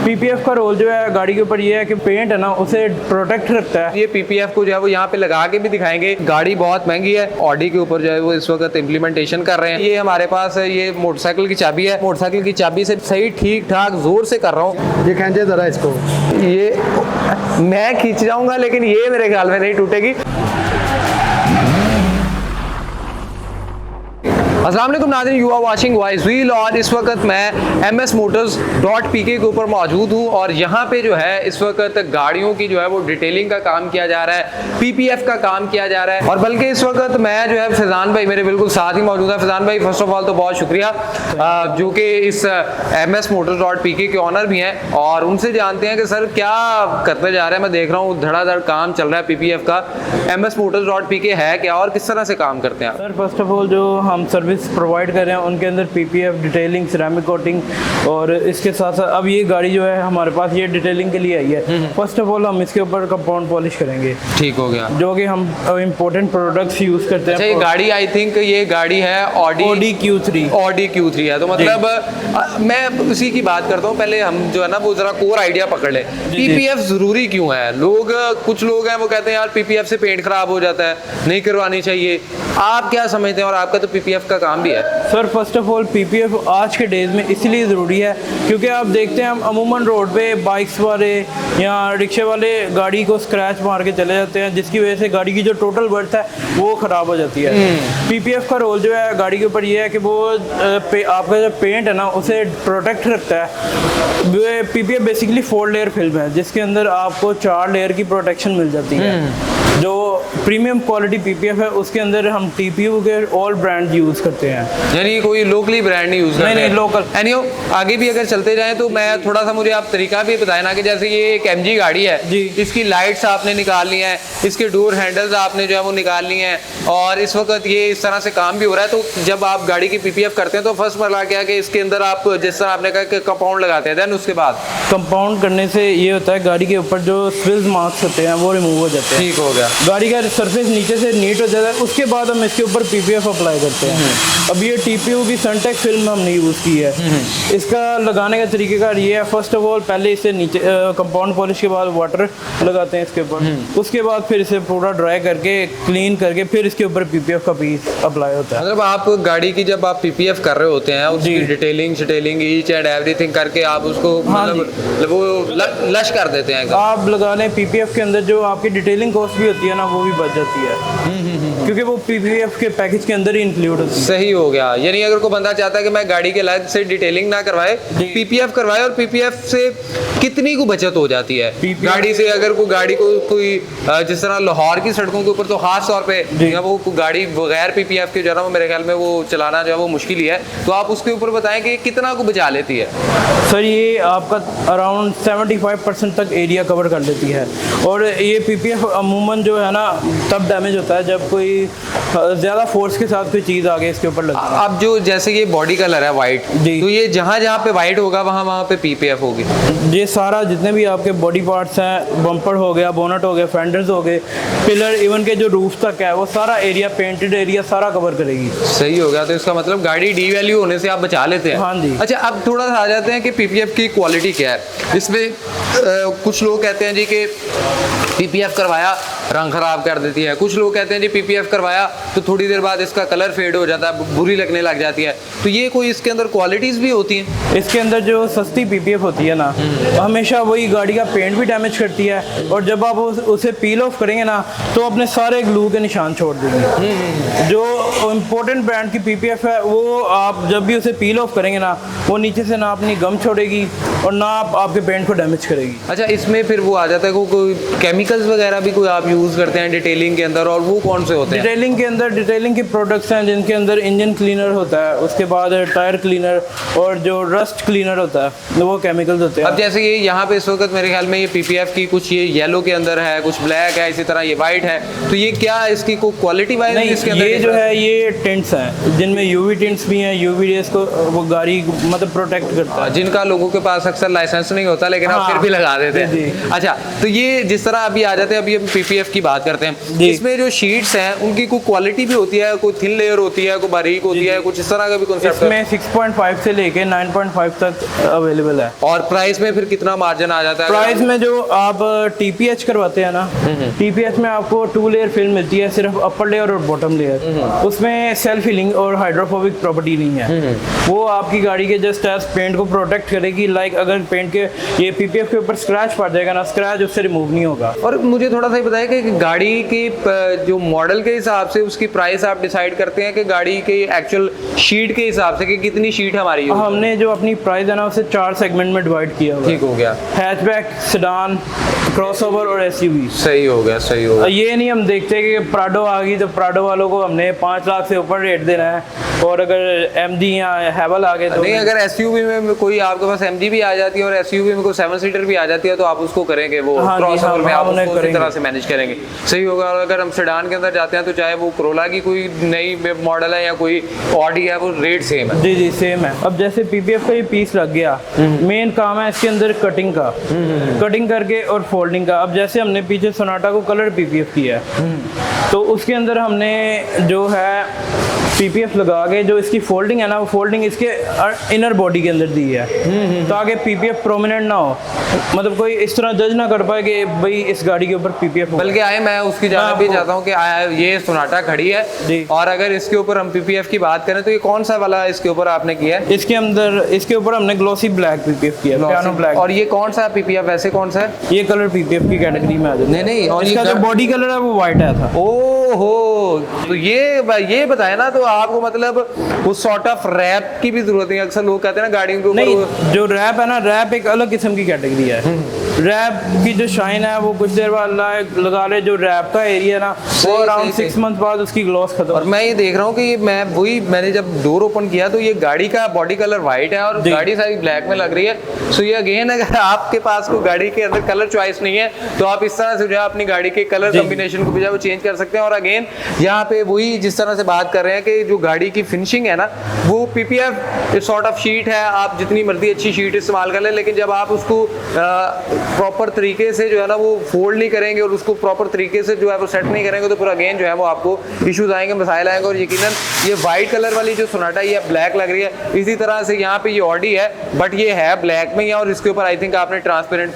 PPF का role जो है गाड़ी के ऊपर ये है कि पेंट है ना उसे प्रोटेक्ट रखता है। ये पीपीएफ को जो है वो यहाँ पे लगा के भी दिखाएंगे। गाड़ी बहुत महंगी है, ऑडी के ऊपर जो है वो इस वक्त इम्प्लीमेंटेशन कर रहे हैं। ये हमारे पास है, ये मोटरसाइकिल की चाबी है, मोटरसाइकिल की चाबी से सही ठीक ठाक जोर से कर रहा हूँ। ये खींचे जरा इसको, ये मैं खींच जाऊंगा लेकिन ये मेरे ख्याल में नहीं टूटेगी। अस्सलाम वालेकुम नाज़रीन, you are watching voice wheel और इस वक्त मैं ms-motors.pk के ऊपर मौजूद हूँ और यहाँ पे जो है इस वक्त गाड़ियों की जो है वो डिटेलिंग का काम किया जा रहा है, पीपीएफ का काम किया जा रहा है। और बल्कि इस वक्त मैं जो है फैज़ान भाई मेरे बिल्कुल साथ ही मौजूद है। फैज़ान भाई फर्स्ट ऑफ ऑल तो बहुत शुक्रिया, जो कि इस ms-motors.pk के ऑनर भी हैं और उनसे जानते हैं कि सर क्या करते जा रहे हैं। मैं देख रहा हूँ धड़ाधड़ काम चल रहा है पीपीएफ का। ms-motors.pk है क्या और किस तरह से काम करते हैं आप? सर फर्स्ट ऑफ ऑल जो हम सर्विस प्रोवाइड कर रहे हैं उनके अंदर पीपीएफ, डिटेलिंग, सिरेमिक कोटिंग और इसके साथ साथ अब ये गाड़ी जो है हमारे पास ये डिटेलिंग के लिए आई है। फर्स्ट ऑफ ऑल हम इसके ऊपर कंपाउंड पॉलिश करेंगे, ठीक हो गया, जो कि हम इंपॉर्टेंट प्रोडक्ट्स यूज करते हैं। अच्छा, ये गाड़ी आई थिंक ये गाड़ी है ऑडी Q3। ऑडी Q3 है, तो मतलब मैं उसी की बात करता हूँ। पहले हम जो है ना वो जरा कोर आइडिया पकड़ ले, पीपीएफ जरूरी क्यों है? कुछ लोग हैं वो कहते हैं यार पीपीएफ से पेंट खराब हो जाता है, नहीं करवानी चाहिए। आप क्या समझते हैं? और आपका तो पीपीएफ का काम भी है। Sir first of all PPF आज के डेज में इसलिए ज़रूरी है क्योंकि आप देखते हैं हम अमूमन रोड पे बाइक्स वाले या रिक्शे वाले गाड़ी को स्क्रैच मार के चले जाते हैं, जिसकी वजह से गाड़ी की जो टोटल वर्थ है वो ख़राब हो जाती है। पीपीएफ का रोल जो है गाड़ी के ऊपर ये है कि वो आपका जो पेंट है ना उसे प्रोटेक्ट रखता है। पीपीएफ बेसिकली 4 लेयर फिल्म है जिसके अंदर आपको 4 लेयर की प्रोटेक्शन मिल जाती है। जो प्रीमियम क्वालिटी पीपीएफ है उसके अंदर हम टीपीयू के ऑल ब्रांड यूज़ करते हैं, यानी कोई लोकली ब्रांड नहीं यूज करते? नहीं लोकल। एनीहो आगे भी अगर चलते जाएं तो मैं थोड़ा सा मुझे आप तरीका भी बताएं ना कि जैसे ये एक एमजी गाड़ी है जी, इसकी लाइट्स आपने निकाल ली हैं, इसके डोर हैंडल्स आपने जो है वो निकाल ली हैं और इस वक्त ये इस तरह से काम भी हो रहा है। तो जब आप गाड़ी की पीपीएफ करते हैं तो फर्स्ट मरला क्या कि इसके अंदर आप जिस तरह आपने कहा कि कंपाउंड लगाते हैं, देन उसके बाद कंपाउंड करने से ये होता है गाड़ी के ऊपर जो स्विल्स मार्क्स होते हैं वो रिमूव हो जाते हैं। ठीक हो गया, गाड़ी का सरफेस नीचे से नीट हो जाता है। उसके बाद हम इसके ऊपर पीपीएफ अप्लाई करते हैं। अब ये टीपीयू की सनटेक फिल्म हमने यूज़ की है। इसका लगाने का तरीक़ेकार ये है, फर्स्ट ऑफ ऑल पहले इसे नीचे कंपाउंड पॉलिश के बाद वाटर लगाते हैं इसके ऊपर, उसके बाद फिर इसे पूरा ड्राई करके क्लीन करके फिर इसके ऊपर पीपीएफ का पीस अप्लाई होता है। मतलब आप गाड़ी की जब आप पीपीएफ कर रहे होते हैं उसकी डिटेलिंग ईच एंड एवरीथिंग करके आप उसको मतलब वो लश कर देते हैं। आप लगा लें पीपीएफ के अंदर जो आपकी डिटेलिंग कॉस्ट भी होती है ना वो भी बच जाती है क्योंकि वो पीपीएफ के पैकेज के अंदर ही इंक्लूड होती है। सही हो गया, यानी अगर कोई बंदा चाहता है कि मैं गाड़ी के अलग से डिटेलिंग ना करवाए, पीपीएफ करवाए, और पीपीएफ से कितनी को बचत हो जाती है गाड़ी से? अगर कोई गाड़ी को कोई जिस तरह लाहौर की सड़कों के ऊपर तो खास तौर पे वो गाड़ी बगैर पीपीएफ के जो है ना मेरे ख्याल में वो चलाना जो है वो मुश्किल ही है, तो आप उसके ऊपर बताएं कि कितना को बचा लेती है? सर ये आपका अराउंड 75% तक एरिया कवर कर लेती है और ये पीपीएफ अमूमन जो है ना तब डैमेज होता है जब कोई ज़्यादा फोर्स के साथ कोई चीज़ आगे इसके ऊपर लगे। अब जो जैसे ये बॉडी कलर है वाइट, तो ये जहाँ जहाँ पे वाइट होगा वहाँ पे पीपीएफ होगी? ये सारा जितने भी आपके बॉडी पार्ट्स हैं, बम्पर हो गया, बोनट हो गया, फेंडर्स हो गए, पिलर, इवन के जो रूफ तक है वो सारा एरिया, पेंटेड एरिया सारा कवर करेगी। सही हो गया, तो इसका मतलब गाड़ी डी वैल्यू होने से आप बचा लेते हैं। हाँ जी। अच्छा, अब थोड़ा सा आ जाते हैं कि पीपीएफ की क्वालिटी क्या है। इसमें कुछ लोग कहते हैं जी कि पीपीएफ करवाया रंग खराब कर देती है, कुछ लोग कहते हैं जी पीपीएफ करवाया तो थोड़ी देर बाद इसका कलर फेड हो जाता है, बुरी लगने लग जाती है। तो ये कोई इसके अंदर क्वालिटीज़ भी होती हैं? इसके अंदर जो सस्ती पीपीएफ होती है ना हमेशा वही गाड़ी का पेंट भी डैमेज करती है और जब आप उसे पील ऑफ करेंगे ना तो अपने सारे ग्लू के निशान छोड़ देंगे। जो इम्पोर्टेंट ब्रांड की पीपीएफ है वो आप जब भी उसे पील ऑफ करेंगे ना वो नीचे से ना अपनी गम छोड़ेगी और ना आपके पेंट को डैमेज करेगी। अच्छा, इसमें फिर वो आ जाता है कोई केमिकल्स वगैरह भी कोई आप यूज़ करते हैं डिटेलिंग के अंदर, और वो कौन से होते हैं? डिटेलिंग के अंदर डिटेलिंग के प्रोडक्ट्स हैं जिनके अंदर इंजन क्लीनर होता है, उसके बाद टायर क्लीनर और जो रस्ट क्लीनर होता है वो केमिकल्स होते हैं। अब जैसे ये यहाँ पे इस वक्त मेरे ख्याल में ये पीपीएफ की कुछ ये येलो के अंदर है, कुछ ब्लैक है, इसी तरह ये वाइट है, तो ये क्या इसकी कोई क्वालिटी वाइज नहीं, इसके अंदर? ये जो है ये टिंट्स हैं जिनमें यूवी टिंट्स भी हैं, यूवी रेस को वो गाड़ी मतलब प्रोटेक्ट करता है। जिनका लोगों के पास अक्सर लाइसेंस नहीं होता लेकिन आप फिर भी लगा देते हैं। अच्छा, तो ये जिस तरह अभी आ जाते हैं, अभी हम पीपीएफ पीपीएफ की बात करते हैं, जी। इसमें जो शीट्स हैं उनकी कोई क्वालिटी भी होती है, कोई थिन लेयर होती है, कोई बारीक होती है, कुछ इस तरह का भी कॉन्सेप्ट है? इसमें 6.5 से लेके 9.5 तक अवेलेबल है। और प्राइस में फिर कितना मार्जिन आ जाता है? प्राइस में जो आप टीपीएच करवाते हैं ना, टीपीएच में आपको 2 लेयर फिल्म मिलती है, सिर्फ अपर लेयर और बॉटम लेयर। उसमें सेल्फ हीलिंग और हाइड्रोफोबिक प्रॉपर्टी नहीं है। वो आपकी गाड़ी के जस्ट एज पेंट को प्रोटेक्ट करेगी। लाइक अगर पेंट के ये पीपीएफ के ऊपर स्क्रैच पड़ जाएगा ना, स्क्रैच उससे रिमूव नहीं होगा। और मुझे थोड़ा सा बताया कि गाड़ी की जो मॉडल के हिसाब से उसकी प्राइस आप डिसाइड करते हैं कि गाड़ी के एक्चुअल शीट के हिसाब से कि कितनी शीट हमारी है? हमने जो अपनी प्राइस है ना उसे 4 सेगमेंट में डिवाइड किया हुआ है। ठीक हो गया। हैचबैक, सेडान, क्रॉसओवर और एसयूवी। सही हो गया, सही हो गया। ये नहीं हम देखते कि प्राडो आ गई तो प्राडो वालों को हमने 5 लाख से ऊपर रेट देना है, और अगर एमजी या हैवल आ गए तो नहीं, अगर एसयूवी में कोई आपके पास एमजी भी आ जाती है और एसयूवी में कोई 7 सीटर भी आ जाती है तो आप उसको करेंगे, वो हाँ जी, क्रॉसओवर में आप उन्हें उसको उसी करेंगे। तरह से मैनेज करेंगे। सही होगा। और अगर हम सेडान के अंदर जाते हैं तो चाहे वो कोरोला की कोई नई मॉडल है या कोई ऑडी है, वो रेट सेम है। जी जी सेम है। अब जैसे पीपीएफ का ये पीस लग गया, मेन काम है इसके अंदर कटिंग का, कटिंग करके और फोल्डिंग का। अब जैसे हमने पीछे सोनाटा को कलर पीपीएफ किया है, तो उसके अंदर हमने जो है पीपीएफ लगा के जो इसकी फोल्डिंग है ना, वो फोल्डिंग इसके इनर बॉडी के अंदर दी है, ताकि पीपीएफ प्रोमिनेंट ना हो। मतलब कोई इस तरह जज ना कर पाए कि भाई इस गाड़ी के ऊपर पीपीएफ हो। बल्कि आए मैं उसकी जानब भी चाहता हूँ कि ये सोनाटा खड़ी है जी। और अगर इसके ऊपर हम पीपीएफ की बात करें तो ये कौन सा वाला इसके ऊपर आपने किया है? इसके ऊपर हमने ग्लॉसी ब्लैक पीपीएफ किया, पियानो ब्लैक। और ये कौन सा पीपीएफ वैसे कौन सा है? ये कलर पीपीएफ की कैटेगरी में आ जाता है। नहीं, और इसका जो बॉडी कलर है वो व्हाइट आया था। ओहो, तो ये बताया ना, तो आपको मतलब उस सॉर्ट ऑफ रैप की भी जरूरत नहीं। अक्सर लोग कहते हैं ना गाड़ियों के ऊपर नहीं, जो रैप है ना, रैप एक अलग किस्म की कैटेगरी है। रैप की जो शाइन है वो कुछ देर बाद लगा ले, जो रैप का एरिया ना वो अराउंड 6 मंथ बाद उसकी ग्लॉस खत्म। और मैं ये देख रहा हूँ कि मैंने जब डोर ओपन किया तो ये गाड़ी का बॉडी कलर व्हाइट है और गाड़ी सारी ब्लैक में लग रही है। सो ये अगेन, अगर आपके पास कोई गाड़ी के अंदर कलर चॉइस नहीं है तो आप इस तरह से जो है अपनी गाड़ी के कलर कॉम्बिनेशन को भी वो चेंज कर सकते हैं। और अगेन यहाँ पे वही जिस तरह से बात कर रहे हैं कि जो गाड़ी की फिनिशिंग है ना, वो पीपीएफ सॉर्ट ऑफ शीट है। आप जितनी मर्जी अच्छी शीट इस्तेमाल कर लें, लेकिन जब आप उसको प्रॉपर तरीके से जो है ना वो फोल्ड नहीं करेंगे और उसको प्रॉपर तरीके से जो है वो सेट नहीं करेंगे तो फिर अगेन जो है वो आपको इश्यूज आएंगे, मसाइल आएंगे। और यकीनन ये वाइट कलर वाली जो सोनाटा ये ब्लैक लग रही है। इसी तरह से यहाँ पे ये ऑडी है बट ये है ब्लैक में, और इसके ऊपर आई थिंक आपने ट्रांसपेरेंट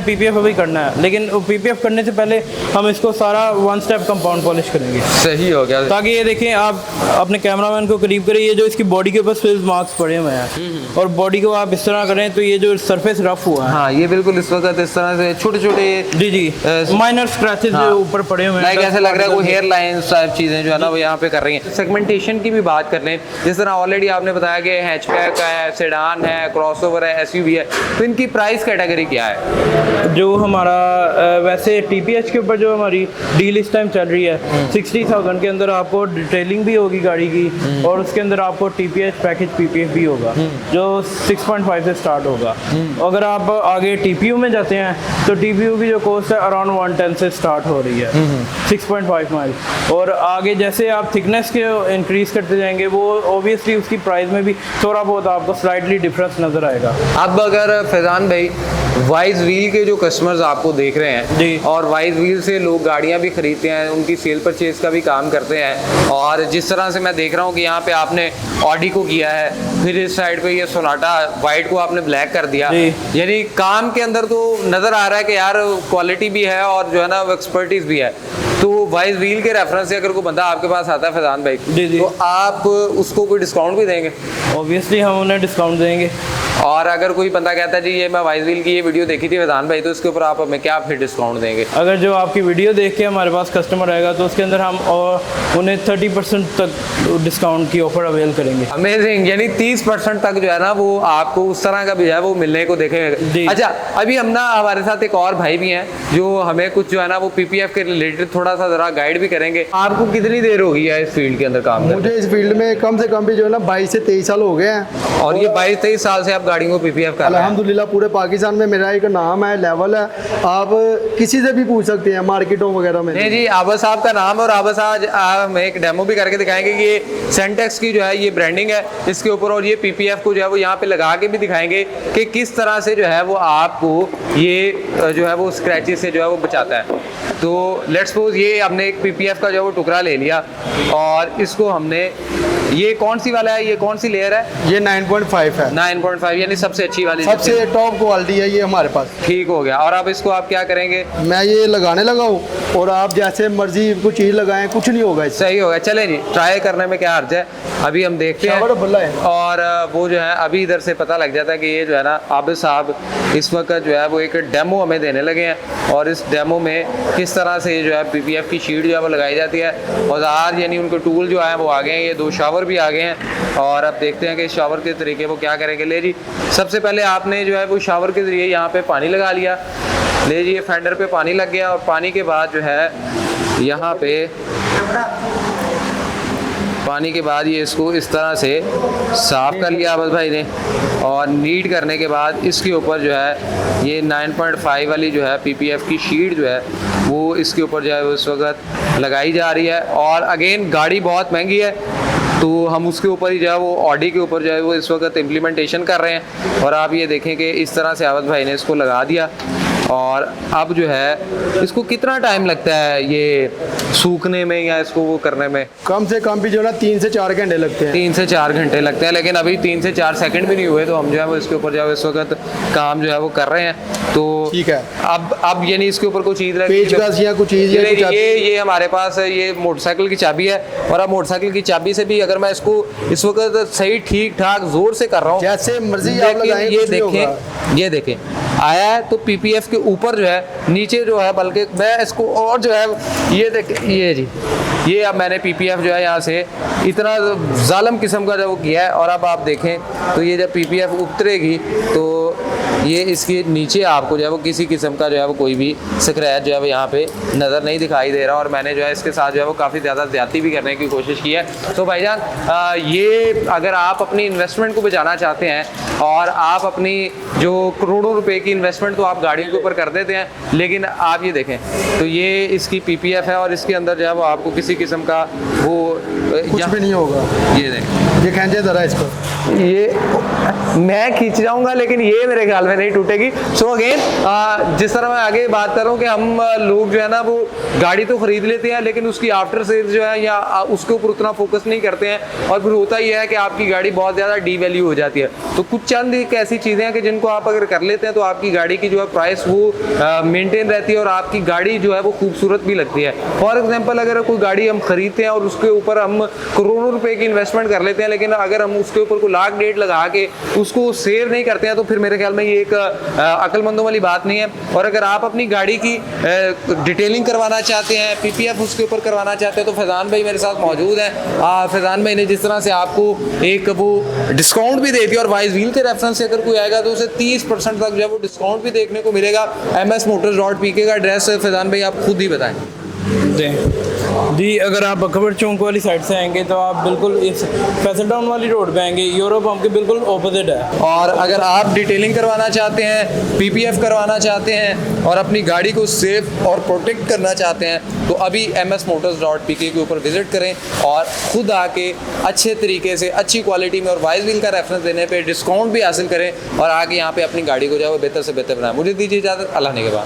पीपीएफ अभी करना है, लेकिन पीपीएफ करने से पहले हम इसको सारा 1 स्टेप कंपाउंड पॉलिश करेंगे। सही हो गया। ताकि ये देखें, आप अपने कैमरामैन को करीब करें, ये जो इसकी बॉडी के ऊपर स्विज मार्क्स पड़े हुए हैं और बॉडी को आप इस तरह करें तो ये जो सरफेस रफ हुआ है, हाँ, ये बिल्कुल इस वक्त इस तरह से छोटे छोटे जी माइनर स्क्रैचेस जो ऊपर पड़े हुए हैं, ऐसे लग रहा है वो हेयर लाइंस टाइप चीजें जो है ना वो यहाँ पे कर रही हैं। सेगमेंटेशन की भी बात कर लें, जिस तरह ऑलरेडी आपने बताया कि हैचबैक है, सेडान है, क्रॉसओवर है, एसयूवी है, तो इनकी प्राइस कैटेगरी क्या है? जो हमारा वैसे टीपीएच के ऊपर जो हमारी डील इस टाइम चल रही है 60,000 के अंदर आपको डिटेलिंग भी होगी गाड़ी की, और उसके अंदर आपको टीपीएच पैकेज पीपीएफ भी होगा जो 6.5 से स्टार्ट होगा। अगर आप आगे टीपीयू में जाते हैं तो टीपीयू की जो कॉस्ट है अराउंड 110 से स्टार्ट हो रही है 6.5 माइल, और आगे जैसे आप थिकनेस के इंक्रीज करते जाएंगे वो ऑब्वियसली उसकी प्राइस में भी थोड़ा बहुत आपको स्लाइटली डिफरेंस नजर आएगा। अब अगर फैजान भाई वाइज व्हील के जो कस्टमर्स आपको देख रहे हैं जी, और वाइज व्हील से लोग गाड़ियां भी खरीदते हैं, उनकी सेल परचेज का भी काम करते हैं, और जिस तरह से मैं देख रहा हूँ कि यहाँ पे आपने ऑडी को किया है, फिर इस साइड पे ये सोनाटा वाइट को आपने ब्लैक कर दिया, यानी काम के अंदर तो नजर आ रहा है कि यार क्वालिटी भी है और जो है ना वो एक्सपर्टीज भी है। तो वाइज व्हील के रेफरेंस से अगर कोई बंदा आपके पास आता है फैजान भाई, तो आप उसको कोई डिस्काउंट भी देंगे? ऑब्वियसली हम उन्हें डिस्काउंट देंगे। और अगर कोई बंदा कहता है जी ये मैं वाइज व्हील की ये वीडियो देखी थी फैजान भाई, तो इसके ऊपर आप हमें क्या फिर डिस्काउंट देंगे? अगर जो आपकी वीडियो देख के हमारे पास कस्टमर आएगा तो उसके अंदर हम और उन्हें 30% तक डिस्काउंट की ऑफर अवेल करेंगे। अमेजिंग, यानी 30% तक जो है ना वो आपको उस तरह का भी है वो मिलने को देखेगा। अच्छा, अभी हम ना हमारे साथ एक और भाई भी हैं जो हमें कुछ जो है ना वो पीपीएफ के रिलेटेड थोड़ा सा जरा गाइड भी करेंगे। आपको कितनी देर हो गई है इस फील्ड के अंदर काम करते? मुझे इस फील्ड में कम से कम भी जो है ना 22 से 23 साल हो गए हैं। और ये 22-23 साल से आप गाड़ियों को पीपीएफ कर रहे हैं? अल्हम्दुलिल्लाह पूरे पाकिस्तान में मेरा एक नाम है, लेवल है, आप किसी से भी पूछ सकते हैं मार्केटों वगैरह में। नहीं जी, आबा साहब का नाम है और आबा साहब हमें एक डेमो भी करके दिखाएंगे कि ये सेंटेक्स की जो है ये ब्रांडिंग है इसके ऊपर, और ये पीपीएफ को जो है वो यहाँ पे लगा के भी दिखाएंगे कि किस तरह से जो है वो आपको ये जो है वो स्क्रैचेस से जो है वो बचाता है। तो लेट्स सपोज ये हमने एक पीपीएफ का जो है वो टुकड़ा ले लिया और इसको हमने, ये कौन सी वाला है, ये कौन सी लेयर है? ये 9.5 है, 9.5 यानी सबसे अच्छी वाली, सबसे टॉप क्वालिटी है ये हमारे पास। ठीक हो गया। और अब इसको आप क्या करेंगे? मैं ये लगाने लगा हूँ और आप जैसे मर्जी कुछ चीज़ लगाएं, कुछ नहीं होगा इससे। सही होगा। चले जी, ट्राई करने में क्या अर्ज है, अभी हम देखते हैं। शावर खुला है। और वो जो है अभी इधर से पता लग जाता है कि ये जो है ना आबिद साहब इस वक्त जो है वो एक डेमो हमें देने लगे हैं और इस डेमो में किस तरह से जो है पीपीएफ की शीट जो है वो लगाई जाती है। औजार यानी उनके टूल जो है वो आ गए हैं, ये 2 शावर भी आ गए हैं और अब देखते हैं कि इस शावर के तरीके वो क्या करेंगे। ले जी, सबसे पहले आपने जो है वो शावर के ज़रिए यहाँ पे पानी लगा लिया। ले जी, ये फेंडर पे पानी लग गया और पानी के बाद जो है यहाँ पे पानी के बाद ये इसको इस तरह से साफ़ कर लिया आबिद भाई ने और नीट करने के बाद इसके ऊपर जो है ये 9.5 वाली जो है पीपीएफ की शीट जो है वो इसके ऊपर जो है उस वक्त लगाई जा रही है। और अगेन गाड़ी बहुत महंगी है तो हम उसके ऊपर ही जो है वो ऑडी के ऊपर जो है वो इस वक्त इम्प्लीमेंटेशन कर रहे हैं। और आप ये देखें कि इस तरह से आबिद भाई ने इसको लगा दिया और अब जो है इसको कितना टाइम लगता है ये सूखने में या इसको वो करने में? कम से कम भी जो है ना 3 से 4 घंटे लगते हैं। 3 से 4 घंटे लगते हैं, लेकिन अभी 3 से 4 सेकंड भी नहीं हुए तो हम जो है वो इसके ऊपर जो है इस वक्त काम जो है वो कर रहे हैं। तो ठीक है, अब यानी इसके ऊपर कोई चीज़ पेचकस या कुछ चीज़ ये हमारे पास है, ये मोटरसाइकिल की चाबी है और अब मोटरसाइकिल की चाबी से भी अगर मैं इसको इस वक्त सही ठीक ठाक जोर से कर रहा हूँ, जैसे मर्जी आप लगाएं, ये देखें आया है तो पीपीएफ के ऊपर जो है नीचे जो है, बल्कि मैं इसको और जो है ये देखें, ये जी ये अब मैंने पीपीएफ जो है यहाँ से इतना जालिम किस्म का जब वो किया है और अब आप देखें तो ये जब पीपीएफ उतरेगी तो ये इसके नीचे आपको जो है वो किसी किस्म का जो है वो कोई भी स्क्रैच जो है वो यहाँ पे नज़र नहीं दिखाई दे रहा और मैंने जो है इसके साथ जो है वो काफ़ी ज़्यादा ज़्यादती भी करने की कोशिश की है। तो भाईजान ये अगर आप अपनी इन्वेस्टमेंट को बचाना चाहते हैं और आप अपनी जो करोड़ों रुपए की इन्वेस्टमेंट तो आप गाड़ियों के ऊपर कर देते हैं, लेकिन आप ये देखें तो ये इसकी पीपीएफ है और इसके अंदर जो है वो आपको किसी किस्म का वो कुछ भी नहीं होगा। ये देखें, ये खींचे जरा इसको, ये मैं खींच जाऊंगा लेकिन ये मेरे ख्याल में नहीं टूटेगी। सो अगेन जिस तरह मैं आगे बात कर रहा हूँ कि हम लोग जो है ना वो गाड़ी तो खरीद लेते हैं लेकिन उसकी आफ्टर सेल्स जो है या उसके ऊपर उतना फोकस नहीं करते हैं और फिर होता ही है कि आपकी गाड़ी बहुत ज़्यादा डीवैल्यू हो जाती है। तो कुछ चंद एक ऐसी चीज़ें हैं कि जिनको आप अगर कर लेते हैं तो आपकी गाड़ी की जो है प्राइस वो मेंटेन रहती है और आपकी गाड़ी जो है वो खूबसूरत भी लगती है। फॉर एग्जाम्पल अगर कोई गाड़ी हम खरीदते हैं और उसके ऊपर हम करोड़ों रुपए की इन्वेस्टमेंट कर लेते हैं लेकिन अगर हम उसके ऊपर कोई लाख डेढ़ लगा के उसको सेव नहीं करते हैं तो फिर मेरे ख्याल में ये एक अक्लमंदों वाली बात नहीं है। और अगर आप अपनी गाड़ी की डिटेलिंग करवाना चाहते हैं, पीपीएफ उसके ऊपर करवाना चाहते हैं तो फैज़ान भाई मेरे साथ मौजूद हैं। फैज़ान भाई ने जिस तरह से आपको एक वो डिस्काउंट भी दे दिया और वाइज व्हील के रेफरेंस से अगर कोई आएगा तो उसे 30% तक जो है वो डिस्काउंट भी देखने को मिलेगा। MSMotors.pk का एड्रेस फैज़ान भाई आप खुद ही बताएं। जी, अगर आप अकबर चौक वाली साइड से आएंगे तो आप बिल्कुल इस फैसल टाउन वाली रोड पे आएंगे, यूरोप हमके बिल्कुल ऑपोजिट है। और अगर आप डिटेलिंग करवाना चाहते हैं, पीपीएफ करवाना चाहते हैं और अपनी गाड़ी को सेफ और प्रोटेक्ट करना चाहते हैं तो अभी MSMotors.pk के ऊपर विजिट करें और खुद आके अच्छे तरीके से अच्छी क्वालिटी में और वाइज व्हील का रेफरेंस देने पे डिस्काउंट भी हासिल करें और आगे यहाँ पे अपनी गाड़ी को जो है वो बेहतर से बेहतर बनाएं। मुझे दीजिए इजाज़त, अल्लाह ने के बाद।